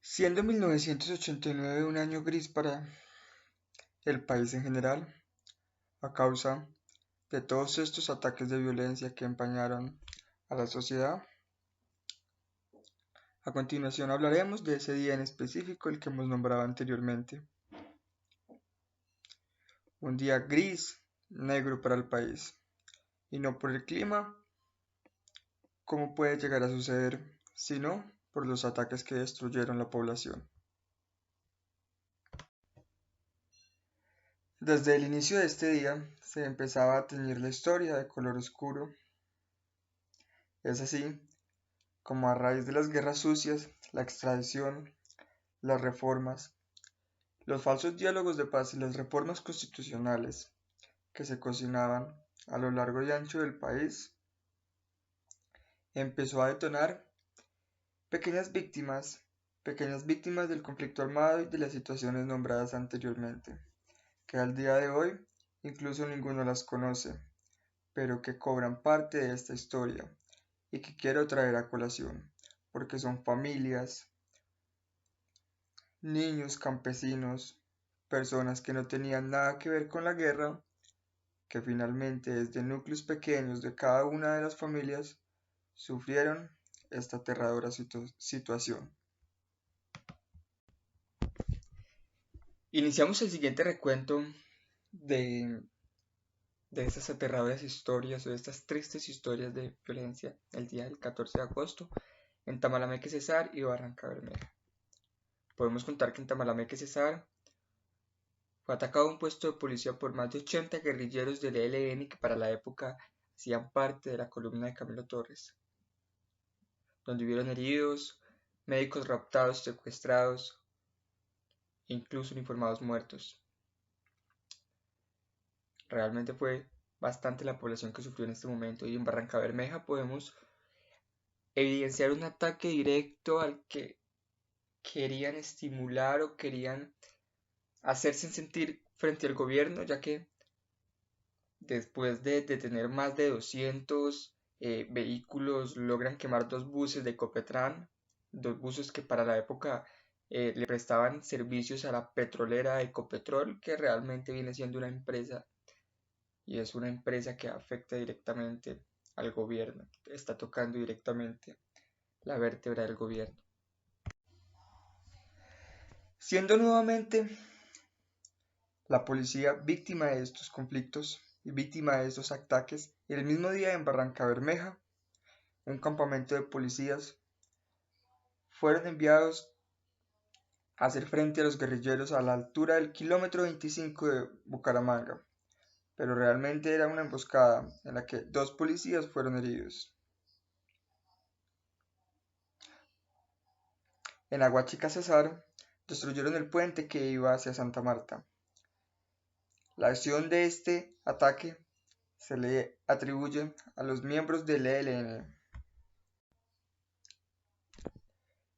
Siendo 1989 un año gris para el país en general, a causa de todos estos ataques de violencia que empañaron a la sociedad, a continuación hablaremos de ese día en específico, el que hemos nombrado anteriormente. Un día gris, negro para el país, y no por el clima, como puede llegar a suceder, sino por los ataques que destruyeron la población. Desde el inicio de este día se empezaba a teñir la historia de color oscuro. Es así como a raíz de las guerras sucias, la extradición, las reformas, los falsos diálogos de paz y las reformas constitucionales que se cocinaban a lo largo y ancho del país, empezó a detonar pequeñas víctimas, pequeñas víctimas del conflicto armado y de las situaciones nombradas anteriormente, que al día de hoy incluso ninguno las conoce, pero que cobran parte de esta historia y que quiero traer a colación, porque son familias, niños campesinos, personas que no tenían nada que ver con la guerra, que finalmente desde núcleos pequeños de cada una de las familias sufrieron esta aterradora situación. Iniciamos el siguiente recuento de, de estas aterradoras historias o de estas tristes historias de violencia el día del 14 de agosto en Tamalameque, Cesar y Barrancabermeja. Podemos contar que en Tamalameque, Cesar, fue atacado un puesto de policía por más de 80 guerrilleros del ELN que para la época hacían parte de la columna de Camilo Torres, donde hubieron heridos, médicos raptados, secuestrados e incluso uniformados muertos. Realmente fue bastante la población que sufrió en este momento, y en Barrancabermeja podemos evidenciar un ataque directo al que querían estimular o querían hacerse sentir frente al gobierno, ya que después de detener más de 200 vehículos, logran quemar dos buses de Ecopetrán, dos buses que para la época le prestaban servicios a la petrolera Ecopetrol, que realmente viene siendo una empresa, y es una empresa que afecta directamente al gobierno, está tocando directamente la vértebra del gobierno. Siendo nuevamente la policía víctima de estos conflictos y víctima de estos ataques, el mismo día en Barrancabermeja, un campamento de policías fueron enviados a hacer frente a los guerrilleros a la altura del kilómetro 25 de Bucaramanga, pero realmente era una emboscada en la que dos policías fueron heridos. En Aguachica, Cesar, destruyeron el puente que iba hacia Santa Marta. La acción de este ataque se le atribuye a los miembros del ELN.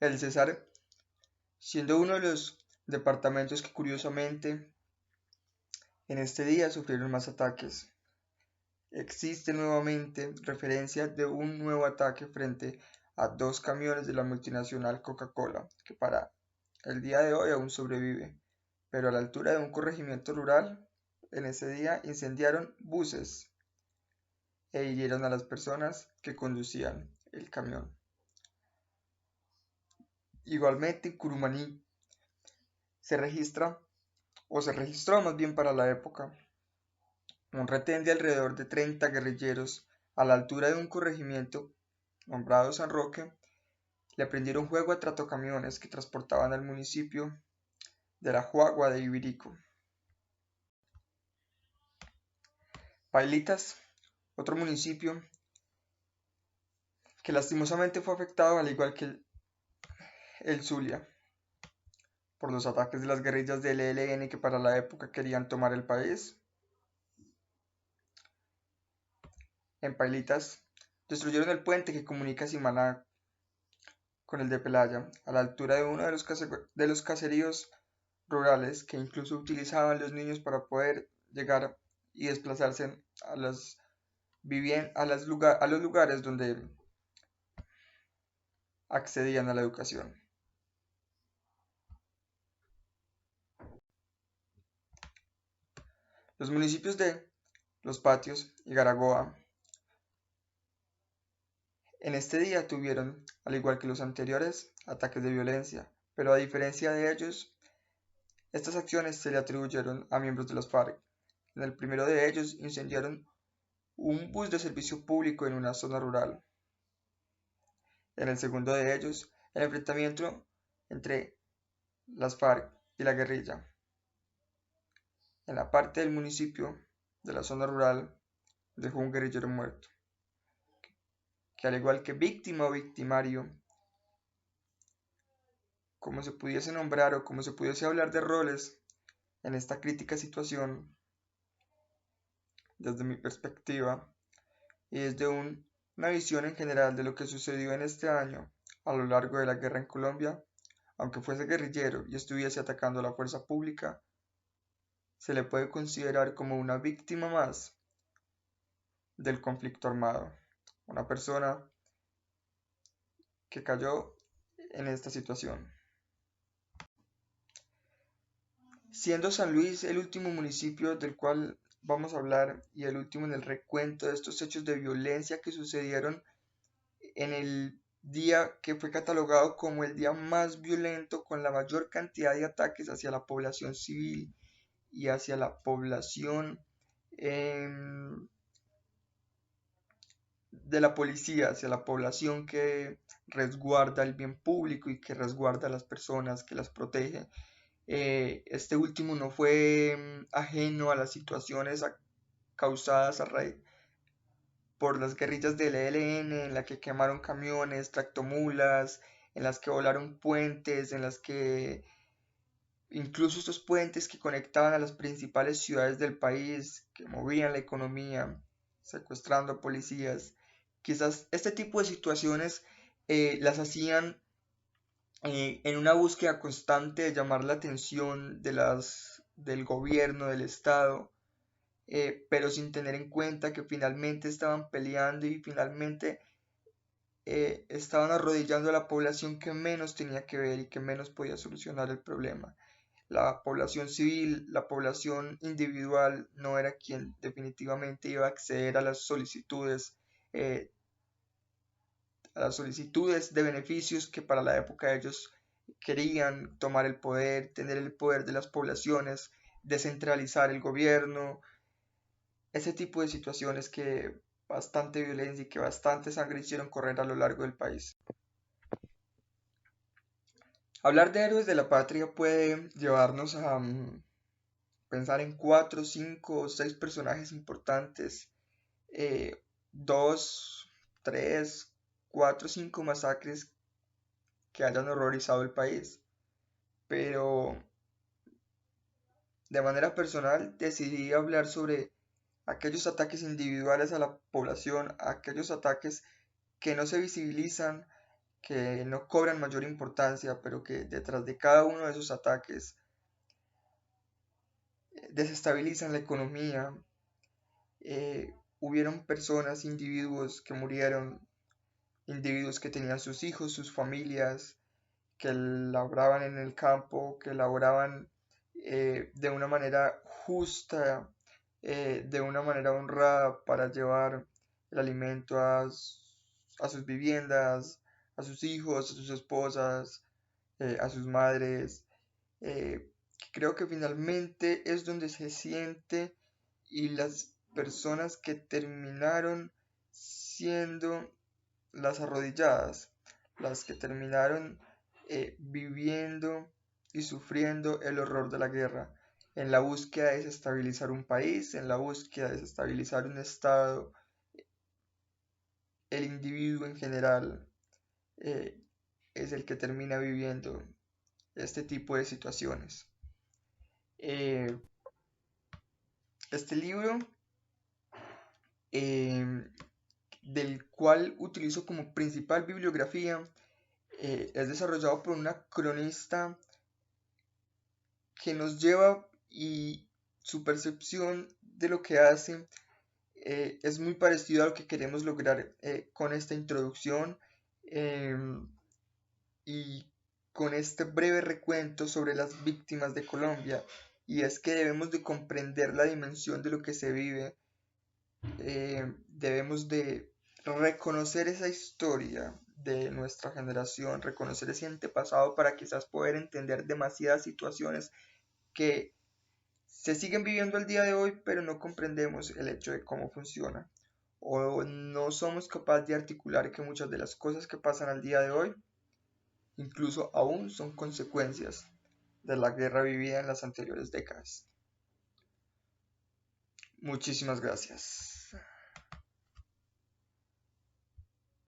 El Cesar, siendo uno de los departamentos que curiosamente en este día sufrieron más ataques. Existe nuevamente referencia de un nuevo ataque frente a dos camiones de la multinacional Coca-Cola, que para el día de hoy aún sobrevive, pero a la altura de un corregimiento rural, en ese día incendiaron buses e hirieron a las personas que conducían el camión. Igualmente en Curumaní se registra, o se registró más bien para la época, un retén de alrededor de 30 guerrilleros a la altura de un corregimiento nombrado San Roque. Le prendieron fuego a tractocamiones que transportaban al municipio de la Juagua de Ibirico. Pailitas, otro municipio que lastimosamente fue afectado al igual que el Zulia por los ataques de las guerrillas del ELN que para la época querían tomar el país. En Pailitas destruyeron el puente que comunica Simaná con el de Pelaya, a la altura de uno de los caseríos rurales que incluso utilizaban los niños para poder llegar y desplazarse a los lugares donde accedían a la educación. Los municipios de Los Patios y Garagoa en este día tuvieron, al igual que los anteriores, ataques de violencia, pero a diferencia de ellos, estas acciones se le atribuyeron a miembros de las FARC. En el primero de ellos incendiaron un bus de servicio público en una zona rural. En el segundo de ellos, el enfrentamiento entre las FARC y la guerrilla. En la parte del municipio de la zona rural dejó un guerrillero muerto, que al igual que víctima o victimario, como se pudiese nombrar o como se pudiese hablar de roles en esta crítica situación, desde mi perspectiva y desde una visión en general de lo que sucedió en este año a lo largo de la guerra en Colombia, aunque fuese guerrillero y estuviese atacando a la fuerza pública, se le puede considerar como una víctima más del conflicto armado, una persona que cayó en esta situación. Siendo San Luis el último municipio del cual vamos a hablar y el último en el recuento de estos hechos de violencia que sucedieron en el día que fue catalogado como el día más violento, con la mayor cantidad de ataques hacia la población civil y hacia la población de la policía, hacia la población que resguarda el bien público y que resguarda a las personas, que las protege. Este último no fue ajeno a las situaciones causadas por las guerrillas del ELN, en la que quemaron camiones, tractomulas, en las que volaron puentes, en las que incluso estos puentes que conectaban a las principales ciudades del país, que movían la economía, secuestrando a policías. Quizás este tipo de situaciones las hacían en una búsqueda constante de llamar la atención del gobierno, del Estado, pero sin tener en cuenta que finalmente estaban peleando y finalmente estaban arrodillando a la población que menos tenía que ver y que menos podía solucionar el problema. La población civil, la población individual no era quien definitivamente iba a acceder eh, a las solicitudes de beneficios que para la época ellos querían tomar el poder, tener el poder de las poblaciones, descentralizar el gobierno, ese tipo de situaciones que bastante violencia y que bastante sangre hicieron correr a lo largo del país. Hablar de héroes de la patria puede llevarnos a pensar en 4, 5 o 6 personajes importantes, 2, 3, 4, 5 masacres que hayan horrorizado el país. Pero de manera personal decidí hablar sobre aquellos ataques individuales a la población, aquellos ataques que no se visibilizan, que no cobran mayor importancia, pero que detrás de cada uno de esos ataques desestabilizan la economía. Hubieron personas, individuos que murieron, individuos que tenían sus hijos, sus familias, que laboraban en el campo, que laboraban de una manera justa, de una manera honrada para llevar el alimento a sus viviendas, a sus hijos, a sus esposas, a sus madres. Creo que finalmente es donde se siente y las personas que terminaron siendo las arrodilladas, las que terminaron viviendo y sufriendo el horror de la guerra, en la búsqueda de desestabilizar un país, en la búsqueda de desestabilizar un estado, el individuo en general es el que termina viviendo este tipo de situaciones. Este libro, del cual utilizo como principal bibliografía, es desarrollado por una cronista que nos lleva y su percepción de lo que hace es muy parecido a lo que queremos lograr con esta introducción y con este breve recuento sobre las víctimas de Colombia y es que debemos de comprender la dimensión de lo que se vive, debemos de reconocer esa historia de nuestra generación, reconocer ese antepasado para quizás poder entender demasiadas situaciones que se siguen viviendo al día de hoy, pero no comprendemos el hecho de cómo funciona. O no somos capaces de articular que muchas de las cosas que pasan al día de hoy, incluso aún son consecuencias de la guerra vivida en las anteriores décadas. Muchísimas gracias.